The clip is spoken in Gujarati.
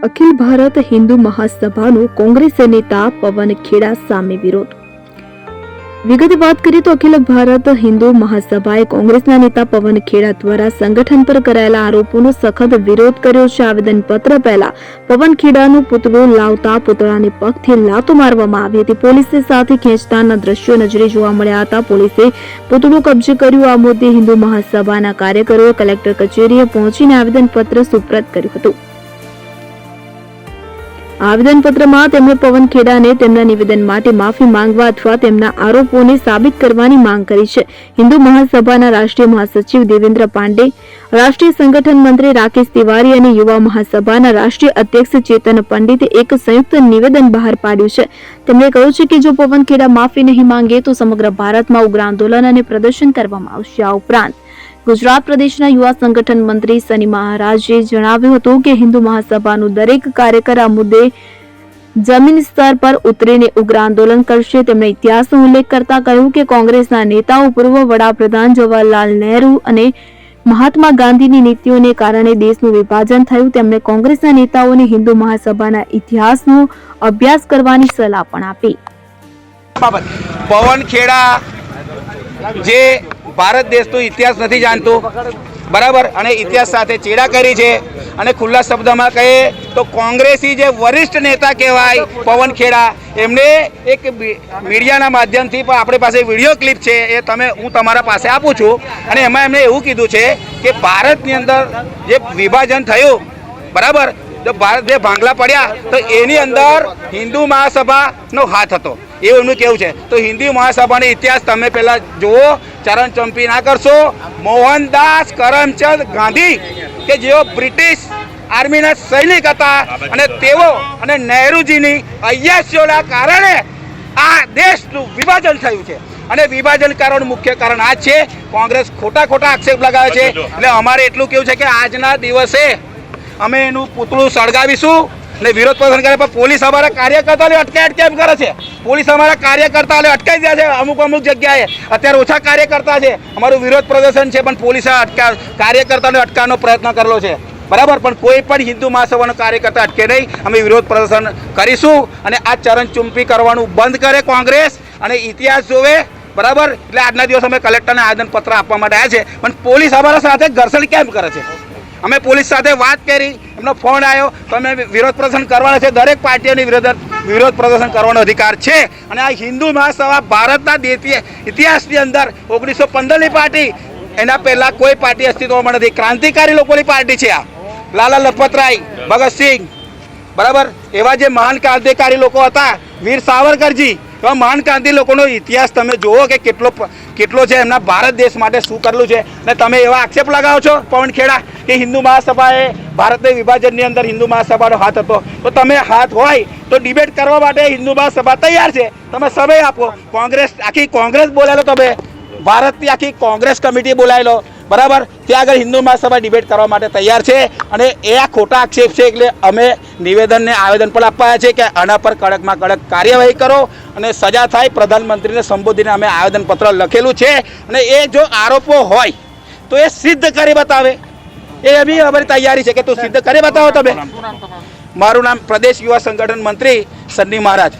અખિલ ભારત હિન્દુ મહાસભાનો કોંગ્રેસ નેતા પવન ખેડા સામે વિરોધ. વિગતે વાત કરીએ તો અખિલ ભારત હિન્દુ મહાસભાએ કોંગ્રેસના નેતા પવન ખેડા દ્વારા સંગઠન પર કરાયેલા આરોપોનો સખત વિરોધ કર્યો છે. આવેદનપત્ર પહેલા પવન ખેડાનું પુતળું લાવતા પુતળાને પગથી લાતો મારવામાં આવી હતી. પોલીસે સાથે ખેંચતાના દ્રશ્યો નજરે જોવા મળ્યા હતા. પોલીસે પુતળું કબજે કર્યું. આ મુદ્દે હિન્દુ મહાસભાના કાર્યકરોએ કલેક્ટર કચેરીએ પહોંચીને આવેદનપત્ર સુપ્રત કર્યું હતું. આવેદનપત્રમાં તેમણે પવન ખેડાને તેમના નિવેદન માટે માફી માંગવા અથવા તેમના આરોપોને સાબિત કરવાની માંગ કરી છે. હિન્દુ મહાસભાના રાષ્ટ્રીય મહાસચિવ દેવેન્દ્ર પાંડે, રાષ્ટ્રીય સંગઠન મંત્રી રાકેશ તિવારી અને યુવા મહાસભાના રાષ્ટ્રીય અધ્યક્ષ ચેતન પંડિતે એક સંયુક્ત નિવેદન બહાર પાડ્યું છે. તેમણે કહ્યું છે કે જો પવન ખેડા માફી નહીં માંગે તો સમગ્ર ભારતમાં ઉગ્ર આંદોલન અને પ્રદર્શન કરવામાં આવશે. આ ઉપરાંત ગુજરાત પ્રદેશના યુવા સંગઠન મંત્રી સની મહારાજે જણાવ્યું હતું કે હિન્દુ મહાસભાનું દરેક કાર્યકર આ મુદ્દે જમીન સ્તર પર ઉતરીને ઉગ્ર આંદોલન કરશે. તેમણે ઇતિહાસનો ઉલ્લેખ કરતા કહ્યું કે કોંગ્રેસના નેતાઓ પૂર્વ વડાપ્રધાન જવાહરલાલ નહેરુ અને મહાત્મા ગાંધીની નીતિઓને કારણે દેશનું વિભાજન થયું. તેમણે કોંગ્રેસના નેતાઓને હિન્દુ મહાસભાના ઇતિહાસનો અભ્યાસ કરવાની સલાહ પણ આપી. પવન ખેડા જે ભારત દેશનો ઇતિહાસ નથી જાણતો, બરાબર, અને ઇતિહાસ સાથે ચેડા કરી છે. અને ખુલ્લા શબ્દમાં કહીએ તો કોંગ્રેસી જે વરિષ્ઠ નેતા કહેવાય પવન ખેડા, એમને એક મીડિયાના માધ્યમથી પણ આપણી પાસે વિડીયો ક્લિપ છે, એ હું તમારા પાસે આપું છું. અને એમાં એમણે એવું કીધું છે કે ભારતની અંદર જે વિભાજન થયું, બરાબર, જો ભારત બે ભાંગલા પડ્યા તો એની અંદર હિન્દુ મહાસભાનો હાથ હતો, એવું એમનું કેવું છે. તો હિન્દુ મહાસભાનો ઇતિહાસ તમે પહેલાં જુઓ, ચરણચંપી ના કરશો. મોહનદાસ કરમચંદ ગાંધી કે જેઓ બ્રિટિશ આર્મીના સૈનિક હતા, અને તેઓ અને નહેરુજીની અય્યાસીઓના કારણે આ દેશનું વિભાજન થયું છે. અને વિભાજન કરવાનું મુખ્ય કારણ આ છે. કોંગ્રેસ ખોટા આક્ષેપ લગાવે છે. એટલે અમારે એટલું કેવું છે કે આજના દિવસે અમે એનું પુતળું સળગાવીશું ને વિરોધ પ્રદર્શન કરે. પણ પોલીસ અમારા કાર્યકર્તાઓને અટકાયત કેમ કરે છે? પોલીસ અમારા કાર્યકર્તાઓને અટકાવી દે છે. અમુક જગ્યાએ અત્યારે ઓછા કાર્યકર્તા છે, અમારું વિરોધ પ્રદર્શન છે, પણ પોલીસે કાર્યકર્તાઓને અટકાવવાનો પ્રયત્ન કરેલો છે, બરાબર. પણ કોઈ પણ હિન્દુ મહાસભાનો કાર્યકર્તા અટકે નહીં. અમે વિરોધ પ્રદર્શન કરીશું અને આ ચરણચુંબી કરવાનું બંધ કરે કોંગ્રેસ અને ઇતિહાસ જોવે, બરાબર. એટલે આજના દિવસ અમે કલેક્ટરને આવેદનપત્ર આપવા માટે આવ્યા છે. પણ પોલીસ અમારા સાથે ઘર્ષણ કેમ કરે છે? અમે પોલીસ સાથે વાત કરી, એમનો ફોન આવ્યો તો અમે વિરોધ પ્રદર્શન કરવાના છે. દરેક પાર્ટીઓની વિરોધ પ્રદર્શન કરવાનો અધિકાર છે. અને આ હિન્દુ મહાસભા ભારતના ઇતિહાસની અંદર 1915ની પાર્ટી, એના પહેલાં કોઈ પાર્ટી અસ્તિત્વમાં નથી. ક્રાંતિકારી લોકોની પાર્ટી છે આ. લાલા લજપતરાય, ભગતસિંહ, બરાબર, એવા જે મહાન ક્રાંતિકારી લોકો હતા, વીર સાવરકરજી, એવા મહાન ક્રાંતિ લોકોનો ઇતિહાસ તમે જુઓ કે કેટલો છે, એમના ભારત દેશ માટે શું કરેલું છે. અને તમે એવા આક્ષેપ લગાવો છો પવન ખેડા કે હિન્દુ મહાસભાએ ભારતના વિભાજનની અંદર હિન્દુ મહાસભાનો હાથ હતો. તો તમે હાથ હોય તો ડિબેટ કરવા માટે હિન્દુ મહાસભા તૈયાર છે. તમે સમય આપો. આખી કોંગ્રેસ બોલાયેલો, તમે ભારતની આખી કોંગ્રેસ કમિટી બોલાયેલો, બરાબર. ત્યાં આગળ હિન્દુ મહાસભા ડિબેટ કરવા માટે તૈયાર છે. અને એ આ ખોટા આક્ષેપ છે. એટલે અમે આવેદન પણ આપવા છે કે આના પર કડકમાં કડક કાર્યવાહી કરો અને સજા થાય. પ્રધાનમંત્રીને સંબોધીને અમે આવેદનપત્ર લખેલું છે. અને એ જો આરોપો હોય તો એ સિદ્ધ કરી બતાવે. એ બી અમારી તૈયારી છે કે તું સિદ્ધ કરી બતાવો. તમે મારું નામ પ્રદેશ યુવા સંગઠન મંત્રી સન્ની મહારાજ.